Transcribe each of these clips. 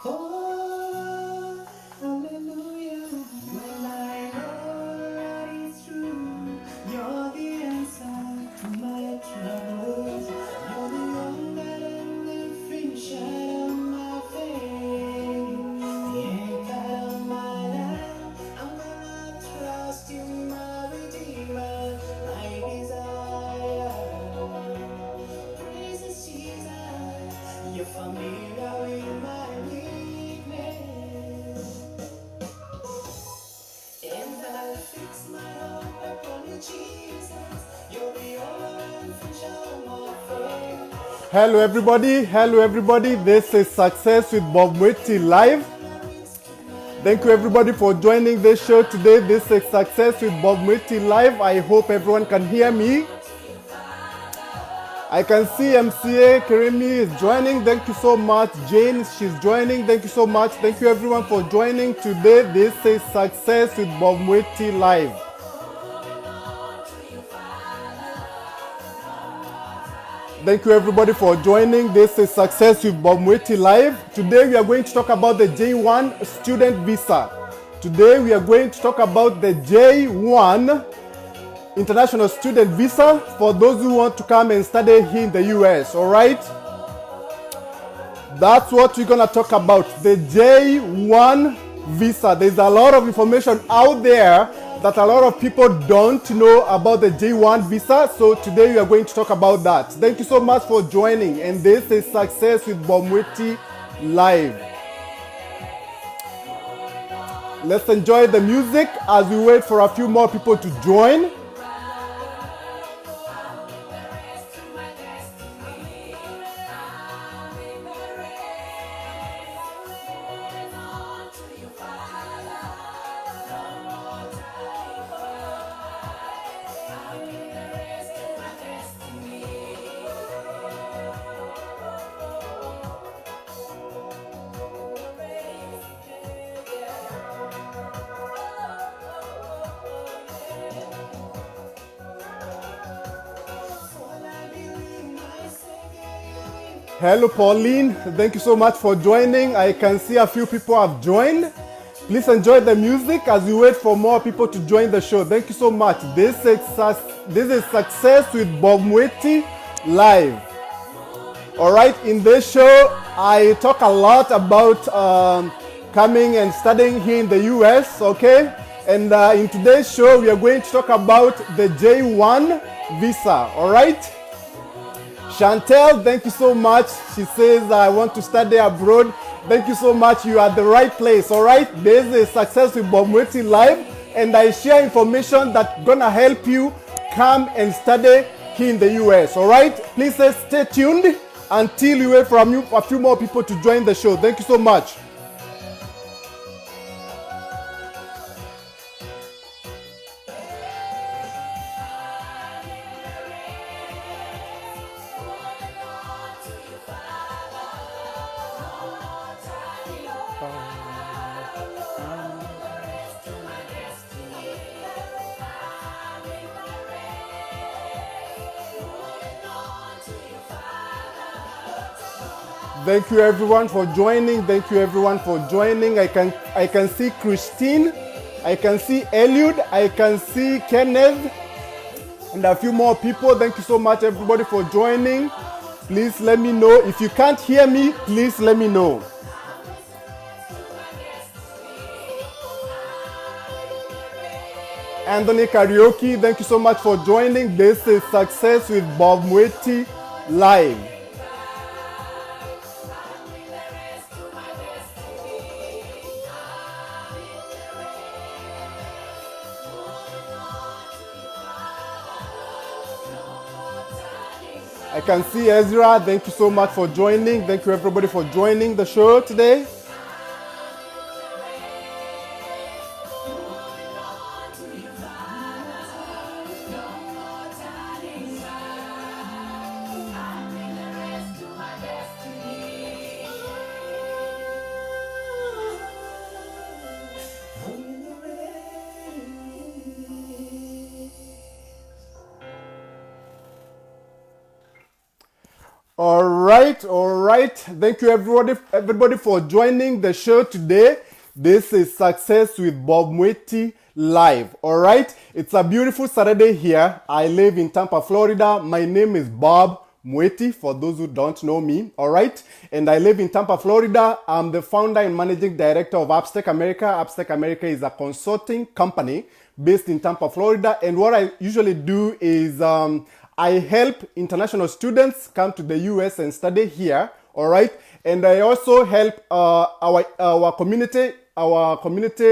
Oh, hallelujah. When I know that it's true, you're the answer to my troubles. You're the one that I'm the finisher of my faith. The anchor of my life. I'm gonna trust you, my redeemer, my desire. Praise Jesus, you're familiar with my weakness, and I fix my hope upon you, Jesus. You're the only finisher of my faith. Hello everybody, hello everybody. This is Success with Bob Mwiti live. Thank you everybody for joining this show today. This is Success with Bob Mwiti live. I hope everyone can hear me. I can see MCA Karimi is joining. Thank you so much. Jane, she's joining. Thank you so much. Thank you everyone for joining today. This is Success with Bob Mwiti live. Thank you everybody for joining. This is Success with Bob Mwiti live. Today we are going to talk about the J-1 student visa. Today we are going to talk about the J-1 international student visa for those who want to come and study here in the US, all right? That's what we're gonna talk about, the J-1 visa. There's a lot of information out there that a lot of people don't know about the J-1 visa, so today we are going to talk about that. Thank you so much for joining, and this is Success with Bob Mwiti live. Let's enjoy the music as we wait for a few more people to join. Hello Pauline, thank you so much for joining. I can see a few people have joined. Please enjoy the music as we wait for more people to join the show. Thank you so much. This is Success with Bob Mwiti live. All right, in this show, I talk a lot about coming and studying here in the US, okay? And in today's show, we are going to talk about the J-1 visa, all right? Chantel, thank you so much. She says, I want to study abroad. Thank you so much. You are at the right place, all right? This is Success with Bob Mwiti live, and I share information that's gonna help you come and study here in the US, all right? Please stay tuned until we wait for a few more people to join the show. Thank you so much. Thank you everyone for joining. Thank you everyone for joining. I can see Christine. I can see Eliud. I can see Kenneth. And a few more people. Thank you so much everybody for joining. Please let me know. If you can't hear me, please let me know. Anthony Karaoke, thank you so much for joining. This is Success with Bob Mwiti live. I can see Ezra. Thank you so much for joining. Thank you everybody for joining the show today. All All right. Thank you everybody for joining the show today. This is Success with Bob Mweti live. All right. It's a beautiful Saturday here. I live in Tampa, Florida. My name is Bob Mweti, for those who don't know me. All right. And I live in Tampa, Florida. I'm the founder and managing director of Upstack America. Upstack America is a consulting company based in Tampa, Florida. And what I usually do is I help international students come to the US and study here, all right? And I also help our community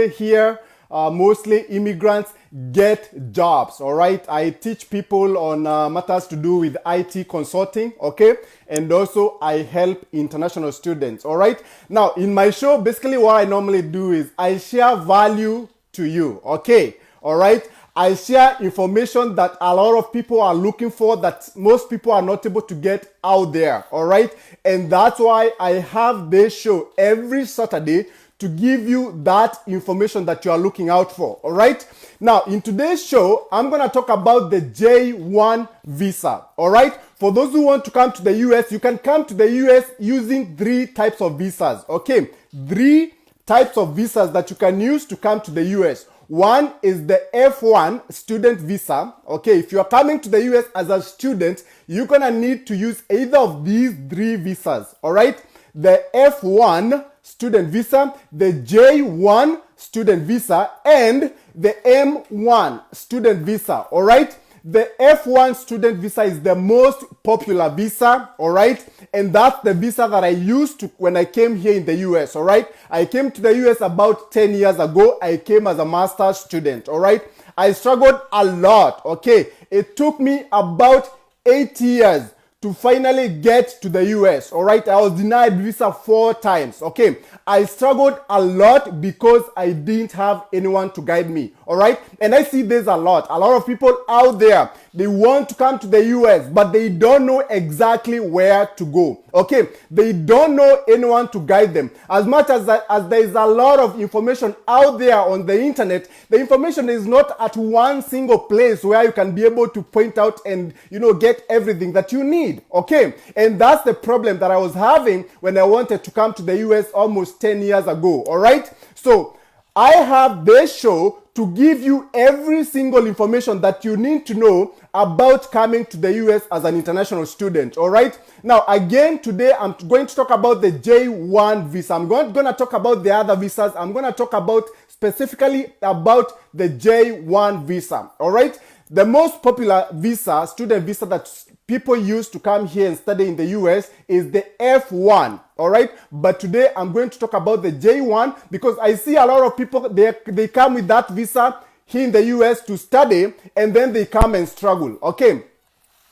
here, mostly immigrants, get jobs, all right? I teach people on matters to do with IT consulting, okay? And also I help international students, all right? Now, in my show, basically what I normally do is I share value to you, okay? All right? I share information that a lot of people are looking for that most people are not able to get out there, all right? And that's why I have this show every Saturday to give you that information that you are looking out for, all right? Now, in today's show, I'm going to talk about the J-1 visa, all right? For those who want to come to the US, you can come to the US using 3 types of visas, okay? 3 types of visas that you can use to come to the US. One is the F1 student visa. Okay, if you are coming to the US as a student, you're gonna need to use either of these 3 visas, all right? The F1 student visa, the J1 student visa, and the M1 student visa, all right? The F1 student visa is the most popular visa, all right? And that's the visa that I used to when I came here in the US, all right? I came to the US about 10 years ago. I came as a master's student, all right? I struggled a lot, okay? It took me about 8 years to finally get to the US, all right? I was denied visa 4 times, okay? I struggled a lot because I didn't have anyone to guide me, all right? And I see this a lot. A lot of people out there, they want to come to the US, but they don't know exactly where to go, okay? They don't know anyone to guide them. As much as there is a lot of information out there on the internet, the information is not at one single place where you can be able to point out and, get everything that you need, okay? And that's the problem that I was having when I wanted to come to the US almost 10 years ago, all right? So I have this show to give you every single information that you need to know about coming to the US as an international student, all right? Now, again, today I'm going to talk about the J1 visa. I'm going to talk about the other visas. I'm going to talk about specifically about the J1 visa, all right? The most popular visa, student visa that people use to come here and study in the US is the F1, all right? But today I'm going to talk about the J1 because I see a lot of people, they come with that visa here in the US to study and then they come and struggle, okay?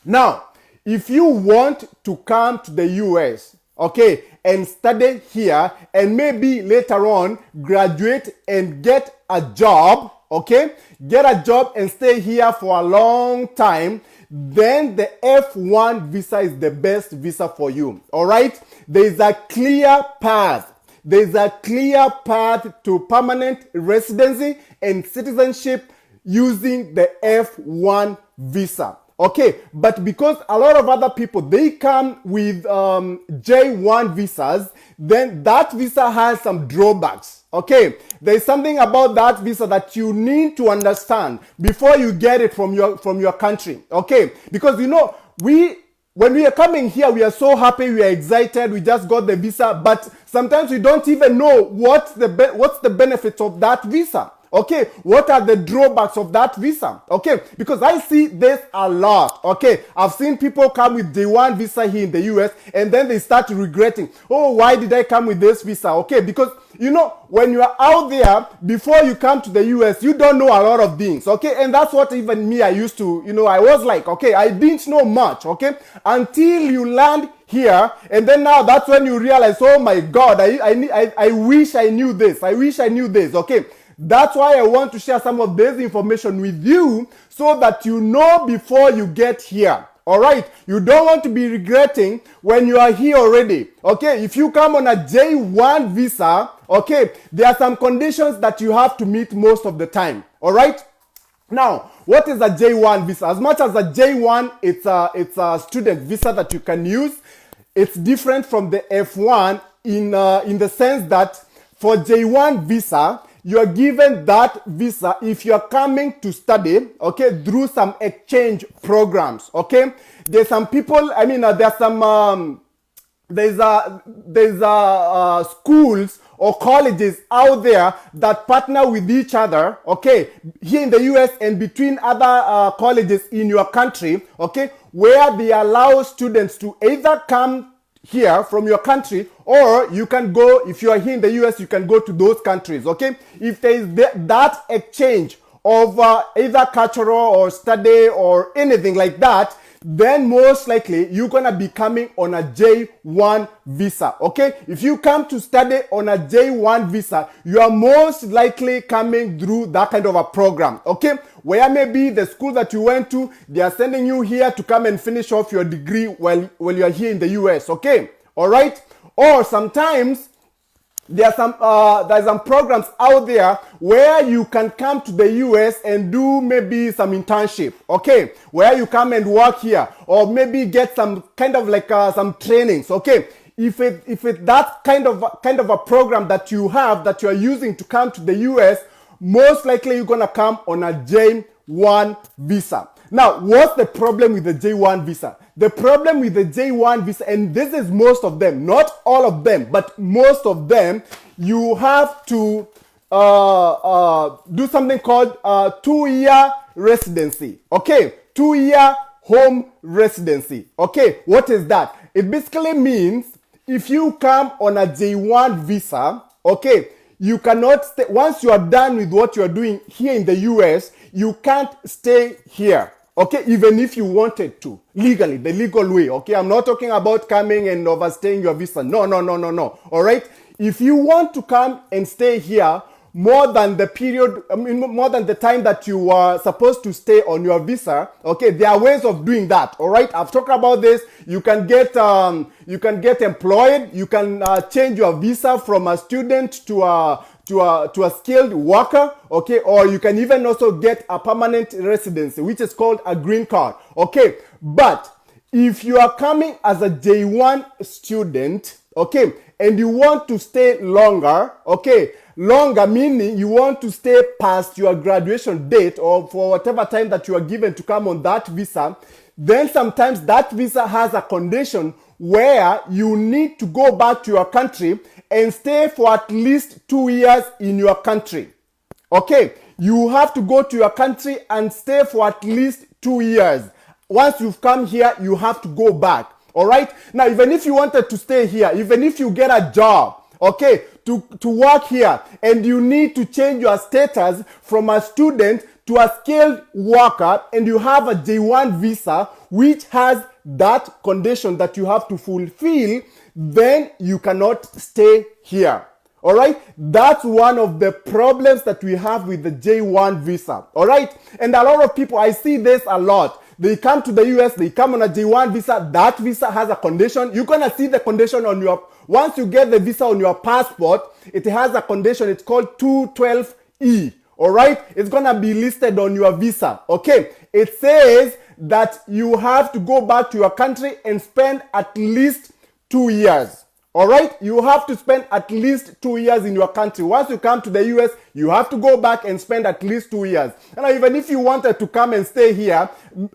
Now, if you want to come to the US, okay, and study here and maybe later on graduate and get a job, okay, get a job and stay here for a long time, then the F1 visa is the best visa for you, all right? There is a clear path. There is a clear path to permanent residency and citizenship using the F1 visa. Okay, but because a lot of other people, they come with J1 visas, then that visa has some drawbacks. Okay, there's something about that visa that you need to understand before you get it from your country. Okay, because when we are coming here, we are so happy, we are excited, we just got the visa, but sometimes we don't even know what's the benefits of that visa. Okay, what are the drawbacks of that visa? Okay, because I see this a lot. Okay, I've seen people come with J1 visa here in the US and then they start regretting, oh, why did I come with this visa? Okay, because when you are out there, before you come to the US, you don't know a lot of things, okay? And that's what even me, I used to, I was like, okay, I didn't know much, okay? Until you land here, and then now that's when you realize, oh my God, I wish I knew this. I wish I knew this, okay? That's why I want to share some of this information with you so that you know before you get here. All right, you don't want to be regretting when you are here already. Okay, if you come on a J1 visa, okay, there are some conditions that you have to meet most of the time. All right, now what is a J1 visa? As much as a J1, it's a student visa that you can use. it's different from the F1 in the sense that for J1 visa, you are given that visa if you are coming to study, okay, through some exchange programs, okay. There's some people, I mean, there's some, there's schools or colleges out there that partner with each other, okay, here in the US and between other colleges in your country, okay, where they allow students to either come here from your country, or you can go, if you are here in the US, you can go to those countries, okay? If there is that exchange of either cultural or study or anything like that, then most likely you're gonna be coming on a J1 visa, okay? If you come to study on a J1 visa, you are most likely coming through that kind of a program, okay? Where maybe the school that you went to, they are sending you here to come and finish off your degree while you are here in the US, okay? All right? Or sometimes there's some programs out there where you can come to the US and do maybe some internship, okay, where you come and work here, or maybe get some kind of like some trainings, okay. If it that kind of a program that you have that you are using to come to the US, most likely you're gonna come on a J1 visa. Now, what's the problem with the J1 visa? The problem with the J1 visa, and this is most of them, not all of them, but most of them, you have to do something called 2-year residency. Okay, 2-year home residency. Okay, what is that? It basically means if you come on a J1 visa, okay, you cannot stay, once you are done with what you are doing here in the US, you can't stay here. Okay, even if you wanted to, legally, the legal way, okay? I'm not talking about coming and overstaying your visa. No. All right? If you want to come and stay here more than the period, more than the time that you are supposed to stay on your visa, okay, there are ways of doing that, all right? I've talked about this. You can get employed. You can change your visa from a student to a skilled worker, okay, or you can even also get a permanent residency, which is called a green card, okay. But if you are coming as a J1 student, okay, and you want to stay longer, okay, longer meaning you want to stay past your graduation date or for whatever time that you are given to come on that visa, then sometimes that visa has a condition where you need to go back to your country and stay for at least 2 years in your country. Okay, you have to go to your country and stay for at least 2 years. Once you've come here, you have to go back. All right? Now, even if you wanted to stay here, even if you get a job, okay, to work here, and you need to change your status from a student to a skilled worker, and you have a J1 visa, which has that condition that you have to fulfill, then you cannot stay here. All right? That's one of the problems that we have with the J1 visa. All right? And a lot of people, I see this a lot. They come to the US, they come on a J1 visa. That visa has a condition. You're going to see the condition on your, once you get the visa on your passport, it has a condition. It's called 212E. All right? It's going to be listed on your visa. Okay? It says that you have to go back to your country and spend at least 2 years. All right? You have to spend at least 2 years in your country. Once you come to the US, you have to go back and spend at least 2 years. And even if you wanted to come and stay here,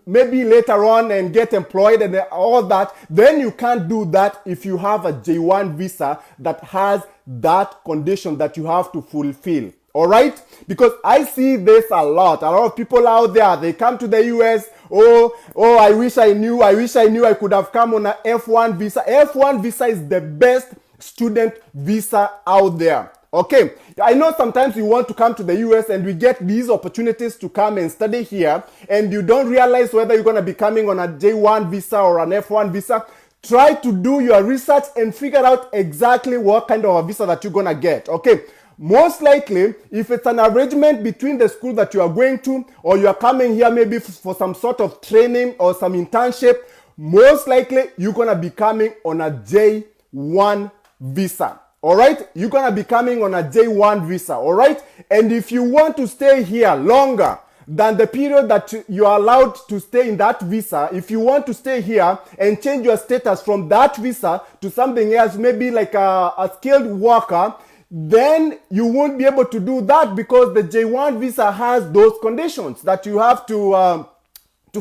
maybe later on and get employed and all that, then you can't do that if you have a J1 visa that has that condition that you have to fulfill. All right? Because I see this a lot. A lot of people out there, they come to the US, I wish I knew I could have come on a F1 visa. F1 visa is the best student visa out there. Okay, I know sometimes you want to come to the US and we get these opportunities to come and study here, and you don't realize whether you're going to be coming on a J1 visa or an F1 visa. Try to do your research and figure out exactly what kind of a visa that you're going to get. Okay. Most likely, if it's an arrangement between the school that you are going to, or you are coming here maybe for some sort of training or some internship, most likely you're going to be coming on a J1 visa. All right? You're going to be coming on a J1 visa. All right? And if you want to stay here longer, than the period that you are allowed to stay in that visa. If you want to stay here and change your status from that visa to something else, maybe like a skilled worker, then you won't be able to do that because the J-1 visa has those conditions that you have to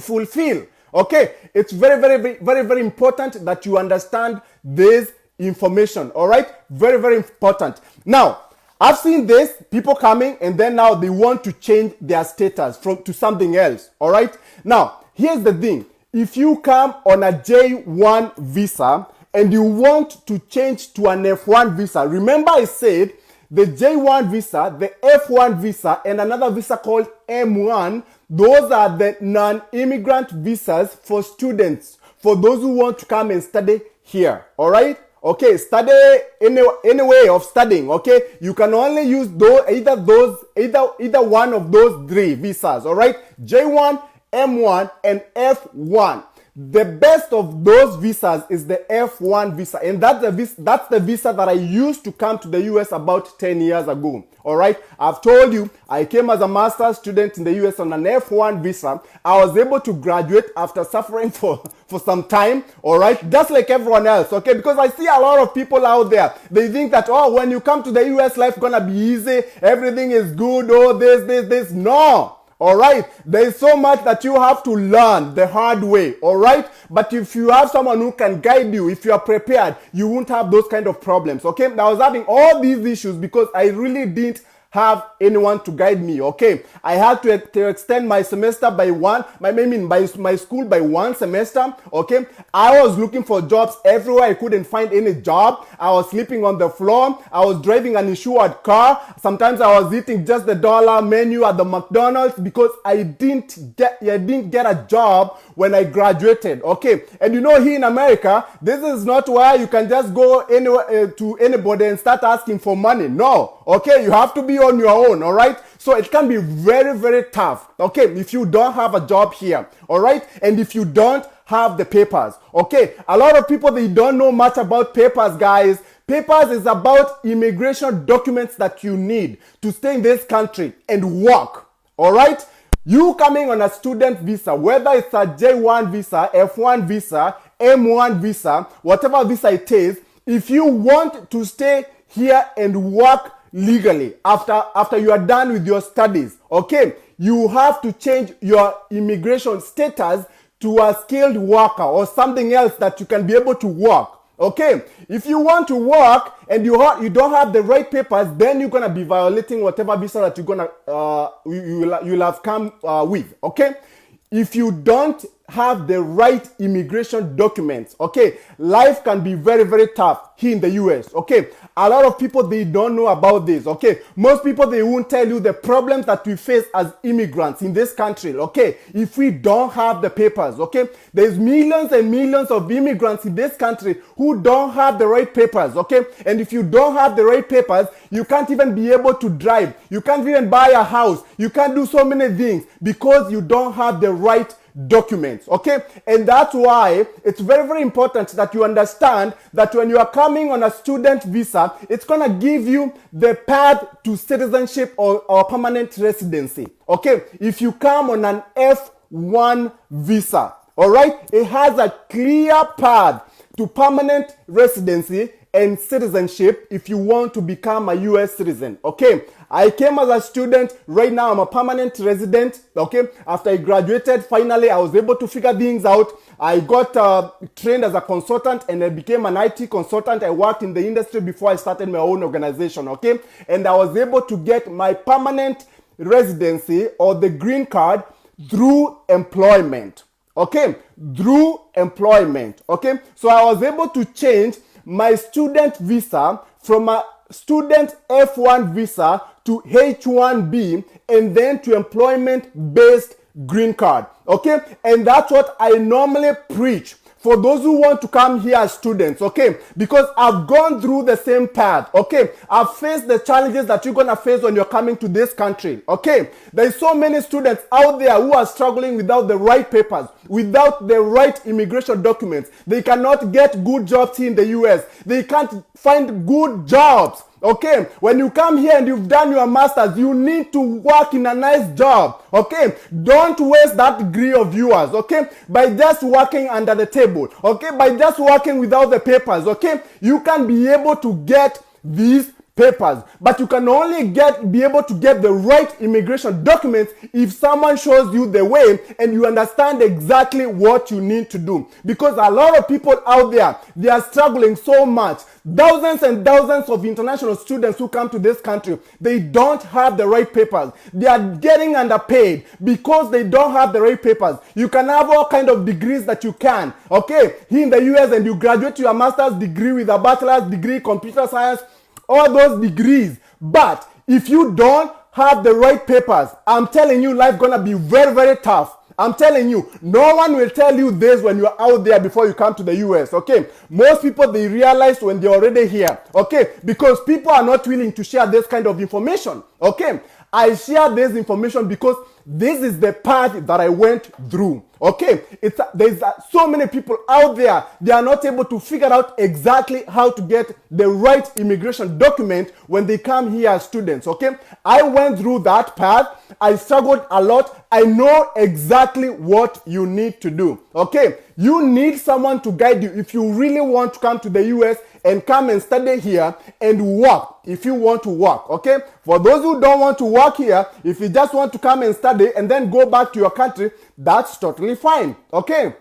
fulfill. Okay, it's very important that you understand this information. All right, very important. Now, I've seen this, people coming and then now they want to change their status to something else. All right, now here's the thing. If you come on a J-1 visa and you want to change to an F1 visa, remember I said the J-1 visa, the F1 visa, and another visa called M1, those are the non-immigrant visas for students, for those who want to come and study here. All right? Okay, study any way of studying. Okay, you can only use either one of those three visas. All right, J1, M1, and F1. The best of those visas is the F1 visa, and that's the visa that I used to come to the US about 10 years ago. All right, I've told you I came as a master's student in the US on an F1 visa. I was able to graduate after suffering for some time. All right, just like everyone else. Okay, because I see a lot of people out there, they think that, oh, when you come to the US, life gonna be easy, everything is good, oh, this. No. All right, there is so much that you have to learn the hard way. All right, but if you have someone who can guide you, if you are prepared, you won't have those kind of problems. Okay, I was having all these issues because I really didn't have anyone to guide me. Okay, I had to extend my semester by my school by one semester. Okay, I was looking for jobs everywhere. I couldn't find any job. I was sleeping on the floor. I was driving an insured car. Sometimes I was eating just the dollar menu at the McDonald's because I didn't get a job when I graduated. Okay, and you know, here in America, this is not where you can just go anywhere to anybody and start asking for money. No. Okay, you have to be on your own. All right, so it can be very tough. Okay, if you don't have a job here. All right, and if you don't have the papers. Okay, a lot of people, they don't know much about papers, guys. Papers is about immigration documents that you need to stay in this country and work. All right, you coming on a student visa, whether it's a J1 visa, F1 visa, M1 visa, whatever visa it is, if you want to stay here and work legally after you are done with your studies, okay, you have to change your immigration status to a skilled worker or something else that you can be able to work. Okay, if you want to work and you don't have the right papers, then you're gonna be violating whatever visa that you're gonna you'll have come with. Okay, if you don't have the right immigration documents, okay, life can be very tough here in the US. Okay, a lot of people, they don't know about this. Okay, most people, they won't tell you the problems that we face as immigrants in this country. Okay, if we don't have the papers. Okay, there's millions and millions of immigrants in this country who don't have the right papers. Okay, and if you don't have the right papers, you can't even be able to drive, you can't even buy a house, you can't do so many things because you don't have the right documents. Okay, and that's why it's very important that you understand that when you are coming on a student visa, it's gonna give you the path to citizenship or permanent residency. Okay, if you come on an F1 visa, all right, it has a clear path to permanent residency and citizenship if you want to become a US citizen. Okay, I came as a student. Right now I'm a permanent resident. Okay, after I graduated, finally I was able to figure things out. I got trained as a consultant and I became an IT consultant. I worked in the industry before I started my own organization. Okay, and I was able to get my permanent residency or the green card through employment. Okay, through employment. Okay, so I was able to change my student visa from a student F1 visa to H1B and then to employment-based green card. Okay, and that's what I normally preach for those who want to come here as students. Okay, because I've gone through the same path. Okay, I've faced the challenges that you're gonna face when you're coming to this country. Okay, there's so many students out there who are struggling without the right papers, without the right immigration documents. They cannot get good jobs here in the US. They can't find good jobs. Okay, when you come here and you've done your master's, you need to work in a nice job. Okay, don't waste that degree of yours. Okay, by just working under the table. Okay, by just working without the papers. Okay, you can be able to get these papers, but you can only be able to get the right immigration documents if someone shows you the way and you understand exactly what you need to do. Because a lot of people out there, they are struggling so much. Thousands and thousands of international students who come to this country, they don't have the right papers. They are getting underpaid because they don't have the right papers. You can have all kind of degrees that you can, okay, here in the US, and you graduate to your master's degree with a bachelor's degree, computer science, all those degrees. But if you don't have the right papers, I'm telling you, life's gonna be very, very tough. I'm telling you, no one will tell you this when you're out there before you come to the US, okay? Most people, they realize when they're already here, okay? Because people are not willing to share this kind of information, okay? I share this information because this is the path that I went through. Okay, there's so many people out there, they are not able to figure out exactly how to get the right immigration document when they come here as students. Okay, I went through that path. I struggled a lot. I know exactly what you need to do. Okay, you need someone to guide you if you really want to come to the US and come and study here and work if you want to work. Okay, for those who don't want to work here, if you just want to come and study and then go back to your country, that's totally fine. Okay,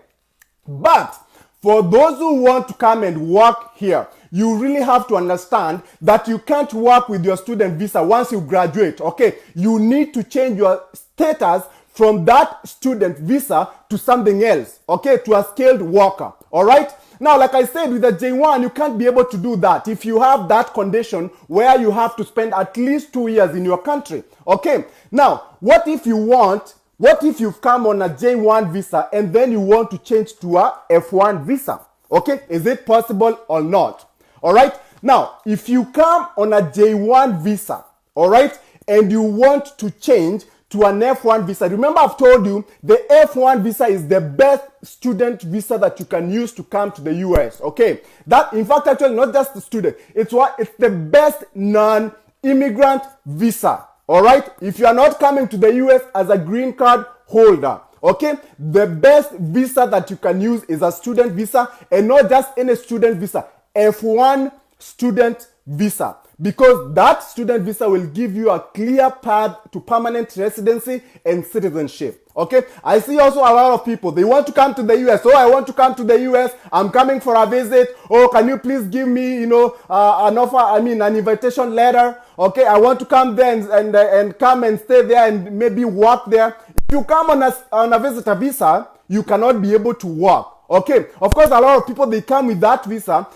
but for those who want to come and work here, you really have to understand that you can't work with your student visa once you graduate. Okay, you need to change your status from that student visa to something else. Okay, to a skilled worker. All right. Now, like I said, with the J-1, you can't be able to do that if you have that condition where you have to spend at least 2 years in your country. Okay. Now, what if you've come on a J-1 visa and then you want to change to a F-1 visa? Okay. Is it possible or not? All right. Now, if you come on a J-1 visa, all right, and you want to change to an F-1 visa. Remember, I've told you the F-1 visa is the best student visa that you can use to come to the US. Okay, that in fact actually not just the student, it's the best non-immigrant visa. All right, if you are not coming to the US as a green card holder, okay, the best visa that you can use is a student visa, and not just any student visa, F-1 student visa. Because that student visa will give you a clear path to permanent residency and citizenship. Okay, I see also a lot of people, they want to come to the US. Oh, I want to come to the US. I'm coming for a visit. Oh, can you please give me, an offer, an invitation letter. Okay, I want to come there and come and stay there and maybe work there. If you come on a visitor visa, you cannot be able to work. Okay, of course, a lot of people, they come with that visa,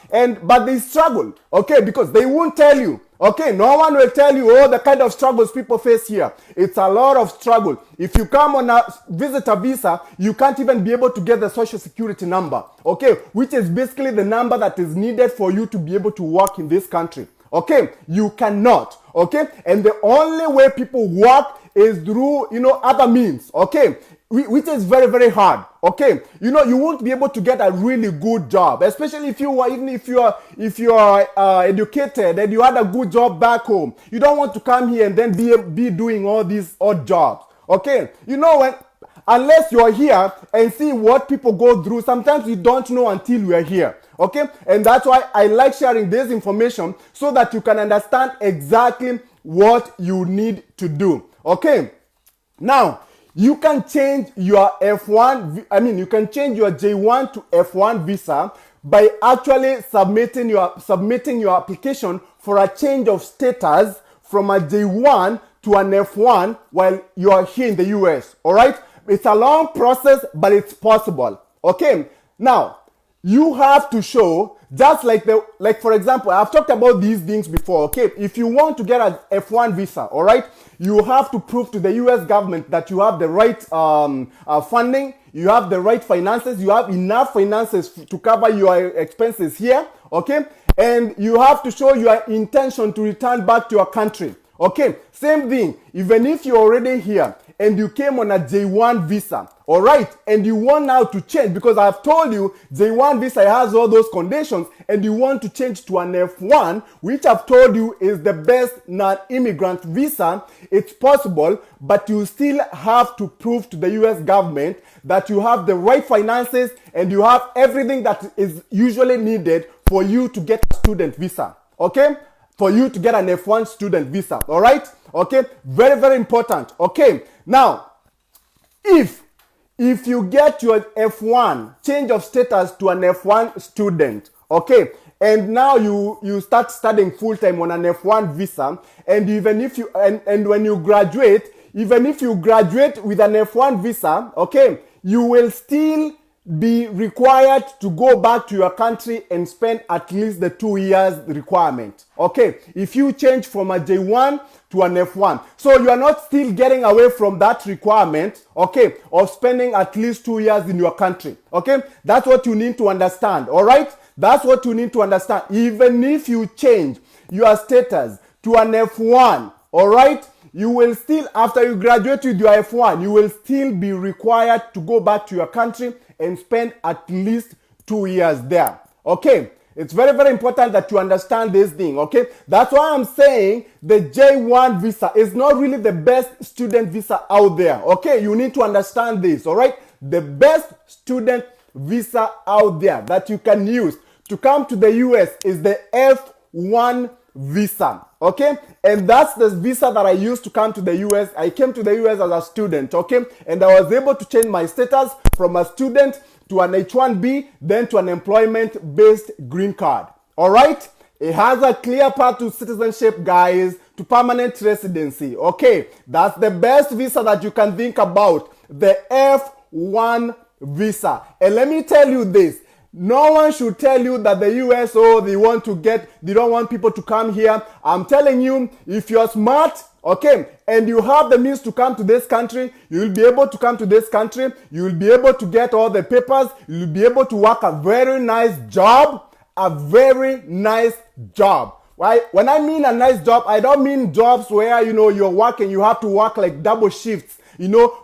but they struggle, okay, because they won't tell you. Okay, no one will tell you, the kind of struggles people face here. It's a lot of struggle. If you come on a visitor visa, you can't even be able to get the social security number, okay, which is basically the number that is needed for you to be able to work in this country. Okay, you cannot, okay, and the only way people work is through, other means, okay, which is very, very hard. Okay, you won't be able to get a really good job, especially if you are educated and you had a good job back home. You don't want to come here and then be doing all these odd jobs. Okay, unless you're here and see what people go through, sometimes you don't know until you are here. Okay, and that's why I like sharing this information so that you can understand exactly what you need to do. Okay, now, you can change your you can change your J-1 to F-1 visa by actually submitting your application for a change of status from a J-1 to an F-1 while you are here in the US. All right, it's a long process, but it's possible. Okay, now you have to show, just like for example, I've talked about these things before. Okay, if you want to get an F-1 visa, all right, you have to prove to the US government that you have the right funding, you have the right finances, you have enough finances to cover your expenses here, okay, and you have to show your intention to return back to your country. Okay, same thing, even if you're already here and you came on a J-1 visa, all right, and you want now to change, because I've told you J-1 visa has all those conditions, and you want to change to an F1, which I've told you is the best non-immigrant visa. It's possible, but you still have to prove to the US government that you have the right finances and you have everything that is usually needed for you to get a student visa, okay? For you to get an F1 student visa, all right? Okay, very, very important. Okay, now, if you get your F1, change of status to an F1 student, okay, and now you start studying full-time on an F1 visa, and even if you, and when you graduate, even if you graduate with an F1 visa, okay, you will still be required to go back to your country and spend at least the 2 years requirement. Okay, if you change from a J1 to an F1. So you are not still getting away from that requirement, okay, of spending at least 2 years in your country. Okay, that's what you need to understand, all right? That's what you need to understand. Even if you change your status to an F1, all right, you will still, after you graduate with your F1, you will still be required to go back to your country and spend at least 2 years there. Okay, it's very, very important that you understand this thing. Okay, that's why I'm saying the J1 visa is not really the best student visa out there. Okay, you need to understand this. All right, the best student visa out there that you can use to come to the US is the F1 visa. Okay, and that's the visa that I used to come to the US. I came to the US as a student, okay, and I was able to change my status from a student to an H1B, then to an employment-based green card. All right, it has a clear path to citizenship, guys, to permanent residency. Okay, that's the best visa that you can think about, the F1 visa. And let me tell you this, no one should tell you that the US, oh, they don't want people to come here. I'm telling you, if you're smart, okay, and you have the means to come to this country, you will be able to come to this country. You will be able to get all the papers. You will be able to work a very nice job, a very nice job. Why? When I mean a nice job, I don't mean jobs where, you're working, you have to work like double shifts,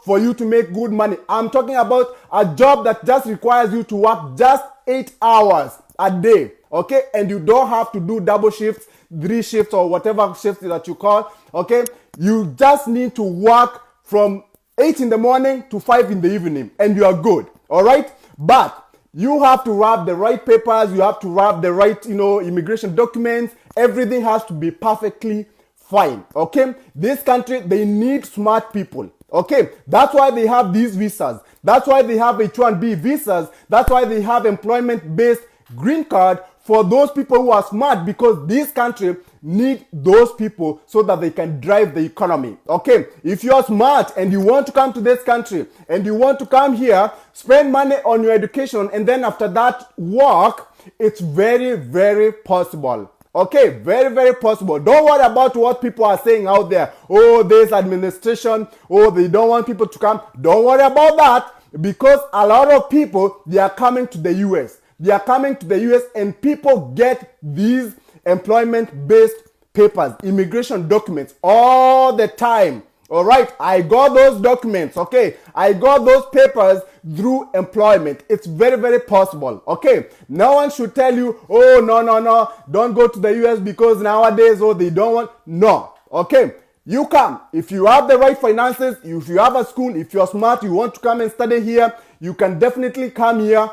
for you to make good money. I'm talking about a job that just requires you to work just 8 hours a day, okay? And you don't have to do double shifts, 3 shifts, or whatever shifts that you call, okay? You just need to work from 8 in the morning to 5 in the evening, and you are good, all right? But you have to have the right papers, you have to have the right, immigration documents. Everything has to be perfectly fine, okay? This country, they need smart people. Okay, that's why they have these visas. That's why they have H1B visas. That's why they have employment-based green card for those people who are smart, because this country need those people so that they can drive the economy. Okay, if you're smart and you want to come to this country and you want to come here, spend money on your education, and then after that work, it's very, very possible. Okay, very, very possible. Don't worry about what people are saying out there. Oh, this administration, oh, they don't want people to come. Don't worry about that, because a lot of people, they are coming to the US. They are coming to the US, and people get these employment-based papers, immigration documents all the time. All right, I got those documents, okay? I got those papers through employment. It's very, very possible, okay? No one should tell you, oh, no, don't go to the US because nowadays, oh, they don't want. No, okay? You come. If you have the right finances, if you have a school, if you're smart, you want to come and study here, you can definitely come here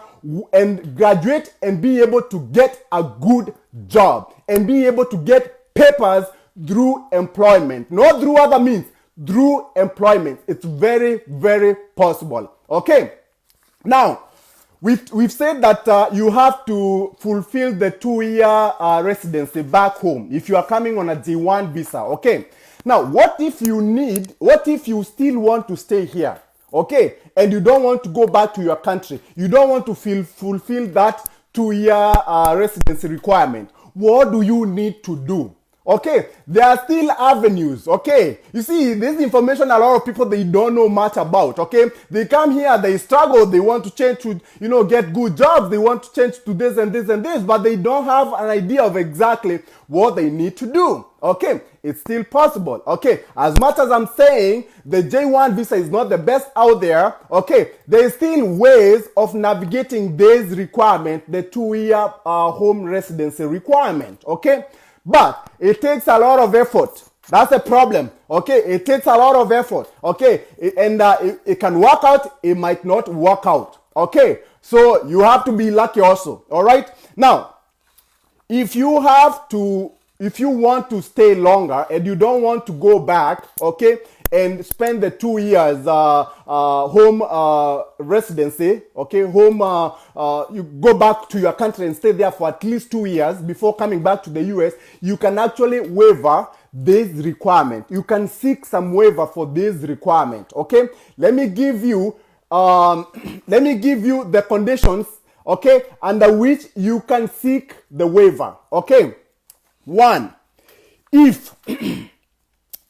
and graduate and be able to get a good job and be able to get papers through employment, not through other means. Through employment. It's very, very possible. Okay. Now, we've said that you have to fulfill the 2-year residency back home if you are coming on a J1 visa. Okay. Now, what if you still want to stay here? Okay. And you don't want to go back to your country. You don't want to fulfill that 2-year residency requirement. What do you need to do? Okay, there are still avenues. Okay, you see, this information a lot of people, they don't know much about. Okay, they come here, they struggle, they want to change to, get good jobs, they want to change to this and this and this, but they don't have an idea of exactly what they need to do. Okay, it's still possible. Okay, as much as I'm saying the J-1 visa is not the best out there, okay, there is still ways of navigating this requirement, the 2-year home residency requirement. Okay, but it takes a lot of effort. That's the problem. Okay, it takes a lot of effort. Okay, it can work out, it might not work out. Okay, so you have to be lucky also. All right, now if you want to stay longer and you don't want to go back, okay, and spend the 2 years home residency, okay, you go back to your country and stay there for at least 2 years before coming back to the US, you can actually waiver this requirement. You can seek some waiver for this requirement. Okay, let me give you the conditions, okay, under which you can seek the waiver. Okay, one, if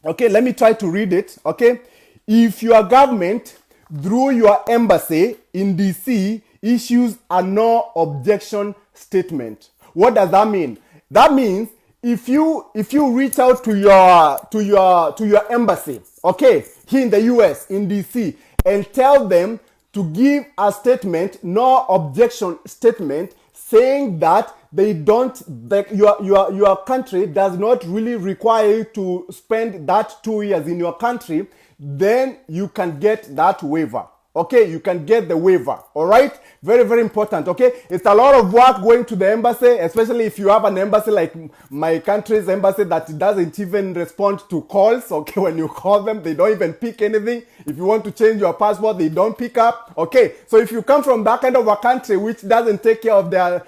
okay, let me try to read it. Okay, if your government through your embassy in DC issues a no objection statement. What does that mean? That means if you reach out to your embassy, okay, here in the US in DC, and tell them to give a statement, no objection statement, saying that they don't, that your country does not really require you to spend that 2 years in your country, then you can get that waiver. Okay, you can get the waiver. All right, very, very important. Okay, it's a lot of work going to the embassy, especially if you have an embassy like my country's embassy that doesn't even respond to calls. Okay, when you call them, they don't even pick anything. If you want to change your passport, they don't pick up. Okay, so if you come from that kind of a country which doesn't take care of their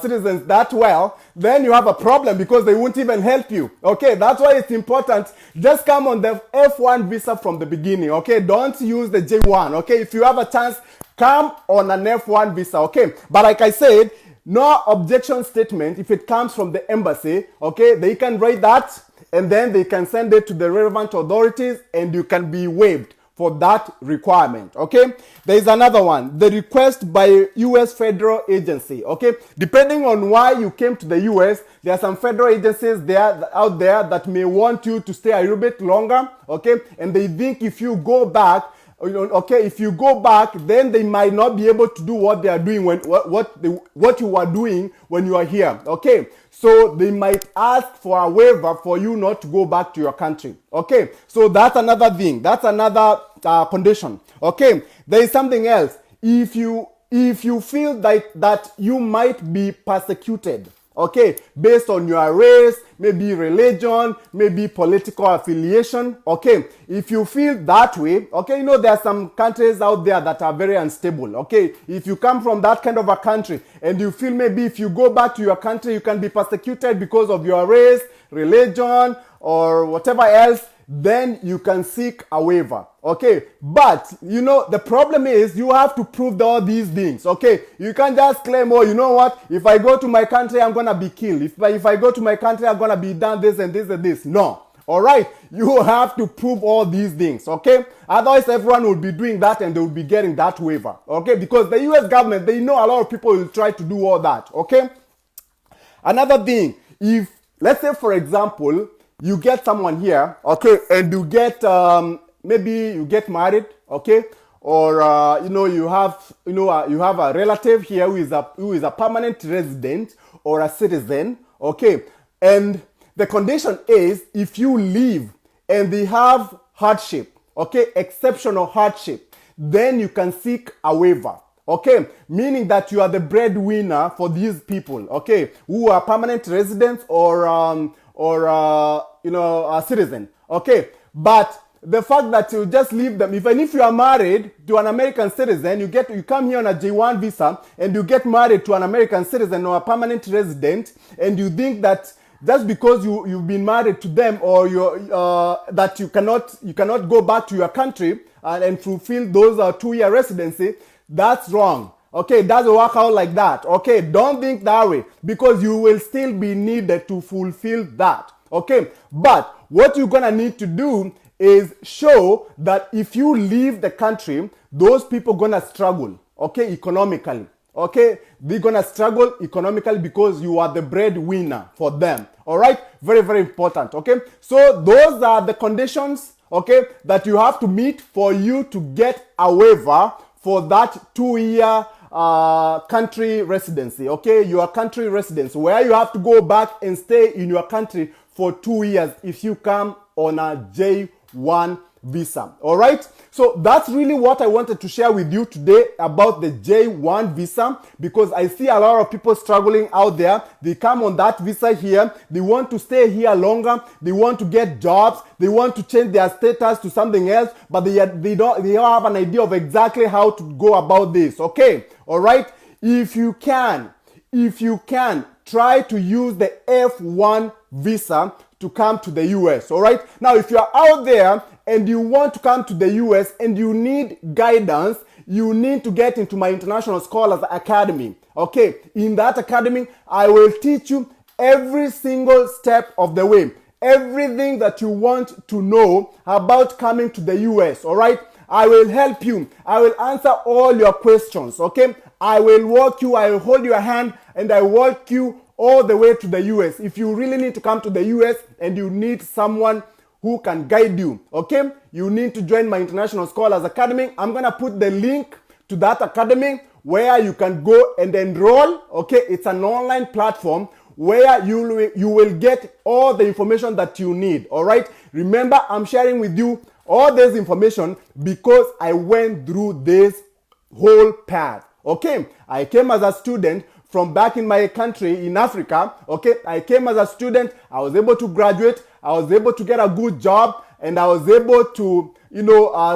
citizens that well, then you have a problem because they won't even help you. Okay, that's why it's important. Just come on the F1 visa from the beginning. Okay, don't use the J1. Okay, if you have a chance, come on an F1 visa. Okay, but like I said, no objection statement. If it comes from the embassy, okay, they can write that and then they can send it to the relevant authorities and you can be waived for that requirement. Okay, there is another one, the request by US federal agency. Okay, depending on why you came to the US, there are some federal agencies out there that may want you to stay a little bit longer. Okay, and they think if you go back, okay, if you go back, then they might not be able to do what they are doing what you are doing when you are here. Okay, so they might ask for a waiver for you not to go back to your country. Okay, so that's another thing. That's another condition. Okay, there is something else. If you feel that you might be persecuted, okay, based on your race, maybe religion, maybe political affiliation, okay, if you feel that way, okay, there are some countries out there that are very unstable, okay, if you come from that kind of a country and you feel maybe if you go back to your country, you can be persecuted because of your race, religion, or whatever else, then you can seek a waiver. Okay, but the problem is you have to prove all these things. Okay, you can't just claim, oh, you know what, if I go to my country, I'm gonna be killed. If I go to my country, I'm gonna be done this and this and this. No. All right, you have to prove all these things. Okay, otherwise everyone will be doing that and they will be getting that waiver. Okay, because the US government, they know a lot of people will try to do all that. Okay, another thing, if let's say for example you get someone here, okay, and you get maybe you get married, okay, or you have a relative here who is a permanent resident or a citizen, okay, and the condition is if you leave and they have hardship, okay, exceptional hardship, then you can seek a waiver. Okay, meaning that you are the breadwinner for these people, okay, who are permanent residents or a citizen. Okay, but the fact that you just leave them, even if you are married to an American citizen, you come here on a J1 visa and you get married to an American citizen or a permanent resident, and you think that just because you've been married to them or that you cannot go back to your country and fulfill those 2-year residency, that's wrong. Okay, it doesn't work out like that. Okay, don't think that way because you will still be needed to fulfill that. Okay, but what you're gonna need to do is show that if you leave the country, those people gonna struggle, okay, economically. Okay, they're gonna struggle economically because you are the breadwinner for them. All right, very, very important. Okay, so those are the conditions, okay, that you have to meet for you to get a waiver for that 2-year country residency. Okay, your country residence, where you have to go back and stay in your country for 2 years if you come on a J-1 visa. All right, so that's really what I wanted to share with you today about the J-1 visa, because I see a lot of people struggling out there. They come on that visa here, they want to stay here longer, they want to get jobs, they want to change their status to something else, but they don't have an idea of exactly how to go about this. Okay, all right, if you can try to use the F1 visa to come to the US. All right, now if you're out there and you want to come to the US and you need guidance, you need to get into my International Scholars Academy. Okay, in that academy, I will teach you every single step of the way, everything that you want to know about coming to the US. All right, I will help you. I will answer all your questions. Okay, I will walk you, I will hold your hand, and I walk you all the way to the US. If you really need to come to the US and you need someone who can guide you, okay, you need to join my International Scholars Academy. I'm gonna put the link to that academy where you can go and enroll. Okay, it's an online platform where you will get all the information that you need. All right, remember, I'm sharing with you all this information because I went through this whole path. Okay, I came as a student from back in my country in Africa. Okay, I came as a student, I was able to graduate, I was able to get a good job, and I was able to,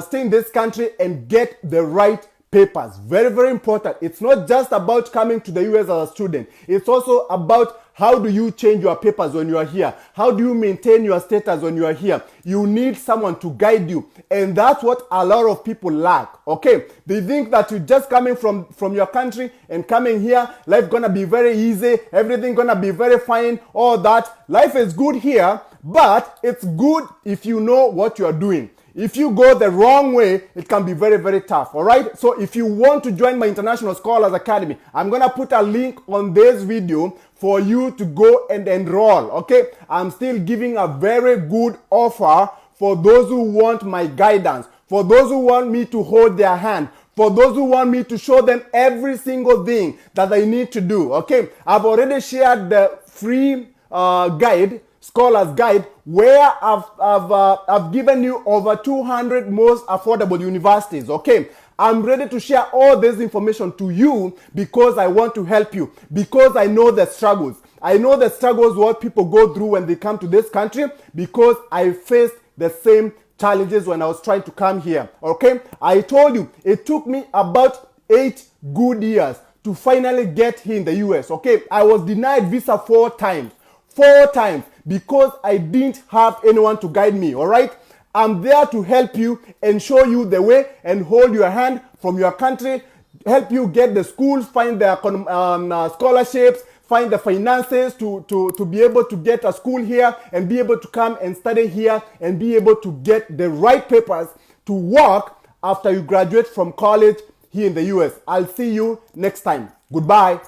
stay in this country and get the right papers. Very, very important. It's not just about coming to the US as a student. It's also about how do you change your papers when you are here? How do you maintain your status when you are here? You need someone to guide you. And that's what a lot of people lack. Okay, they think that you're just coming from your country and coming here, life gonna be very easy, everything gonna be very fine, all that. Life is good here, but it's good if you know what you are doing. If you go the wrong way, it can be very, very tough. All right. So if you want to join my International Scholars Academy, I'm going to put a link on this video for you to go and enroll. Okay. I'm still giving a very good offer for those who want my guidance, for those who want me to hold their hand, for those who want me to show them every single thing that they need to do. Okay. I've already shared the free guide, Scholars Guide, where I've given you over 200 most affordable universities. Okay, I'm ready to share all this information to you because I want to help you, because I know the struggles. I know the struggles what people go through when they come to this country, because I faced the same challenges when I was trying to come here. Okay, I told you it took me about 8 good years to finally get here in the US. Okay, I was denied visa 4 times. 4 times, because I didn't have anyone to guide me. All right, I'm there to help you and show you the way and hold your hand from your country, help you get the schools, find the scholarships, find the finances to be able to get a school here and be able to come and study here and be able to get the right papers to work after you graduate from college here in the US. I'll see you next time. Goodbye.